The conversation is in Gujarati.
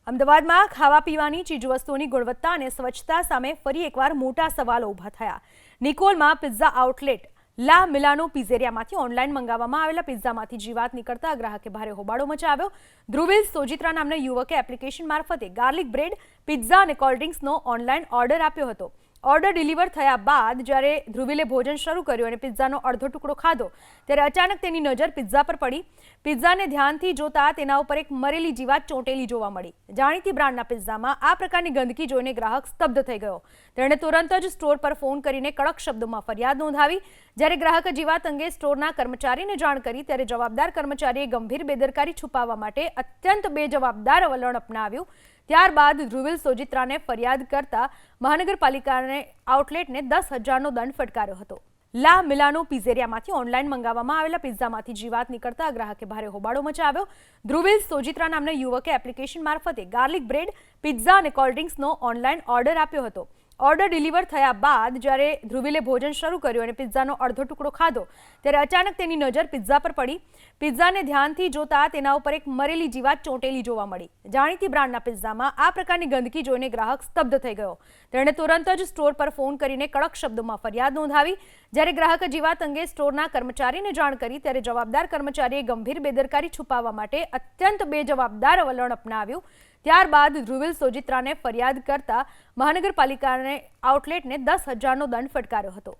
અમદાવાદમાં ખાવા પીવાની ચીજવસ્તુઓની ગુણવત્તા અને સ્વચ્છતા સામે ફરી એકવાર મોટા સવાલો ઊભા થયા. નિકોલમાં પિઝા આઉટલેટ લા મિલાનો પિઝેરિયામાંથી ઓનલાઈન મંગાવવામાં આવેલા પિઝામાંથી જીવાત નીકળતા ગ્રાહકે ભારે હોબાળો મચાવ્યો. ધ્રુવિલ સોજિત્રા નામના યુવકે એપ્લિકેશન મારફતે ગાર્લિક બ્રેડ, પિઝા અને કોલ્ડ ડ્રિંક્સનો ઓનલાઈન ઓર્ડર આપ્યો હતો. ઓર્ડર ડિલિવર થયા બાદ જ્યારે ધ્રુવિલે ભોજન શરૂ કર્યું અને પિઝાનો અડધો ટુકડો ખાધો ત્યારે અચાનક તેની નજર પિઝા પર પડી. પિઝાને ધ્યાનથી જોતા તેના ઉપર એક મરેલી જીવાત ચોંટેલી જોવા મળી. જાણીતી બ્રાન્ડના પિઝામાં આ પ્રકારની ગંદકી જોઈને ગ્રાહક સ્તબ્ધ થઈ ગયો. તેણે તુરંત જ સ્ટોર પર ફોન કરીને કડક શબ્દોમાં ફરિયાદ નોંધાવી. જ્યારે ગ્રાહકે જીવાત અંગે સ્ટોરના કર્મચારીને જાણ કરી ત્યારે જવાબદાર કર્મચારીએ ગંભીર બેદરકારી છુપાવવા માટે અત્યંત બેજવાબદાર વલણ અપનાવ્યું. ત્યારબાદ ધ્રુવિલ સોજિત્રાને ફરિયાદ કરતા મહાનગરપાલિકાને આઉટલેટને 10,000નો દંડ ફટકાર્યો હતો. લા મિલાનો પિઝેરિયામાંથી ઓનલાઈન મંગાવવામાં આવેલા પિઝામાંથી જીવાત નીકળતા ગ્રાહકે ભારે હોબાળો મચાવ્યો. ધ્રુવિલ સોજિત્રા નામના યુવકે એપ્લિકેશન મારફતે ગાર્લિક બ્રેડ, પિઝા અને કોલ્ડ ડ્રિંક્સનો ઓનલાઈન ઓર્ડર આપ્યો હતો. ઓર્ડર ડિલિવર થયા બાદ જ્યારે ધ્રુવિલે ભોજન શરૂ કર્યું અને પિઝાનો અડધો ટુકડો ખાધો ત્યારે અચાનક તેની નજર પિઝા પર પડી. પિઝાને ધ્યાનથી જોતા તેના ઉપર એક મરેલી જીવાત ચોંટેલી જોવા મળી. જાણીતી બ્રાન્ડના પિઝામાં આ પ્રકારની ગંદકી જોઈને ગ્રાહક સ્તબ્ધ થઈ ગયો. તેણે તુરંત જ સ્ટોર પર ફોન કરીને કડક શબ્દોમાં ફરિયાદ નોંધાવી. જ્યારે ગ્રાહકે જીવાત અંગે સ્ટોરના કર્મચારીને જાણ કરી ત્યારે જવાબદાર કર્મચારીએ ગંભીર બેદરકારી છુપાવવા માટે અત્યંત બેજવાબદાર વલણ અપનાવ્યું. ત્યારબાદ ધ્રુવિલ સોજિત્રાને ફરિયાદ કરતા મહાનગરપાલિકાને આઉટલેટને 10,000નો દંડ ફટકાર્યો હતો.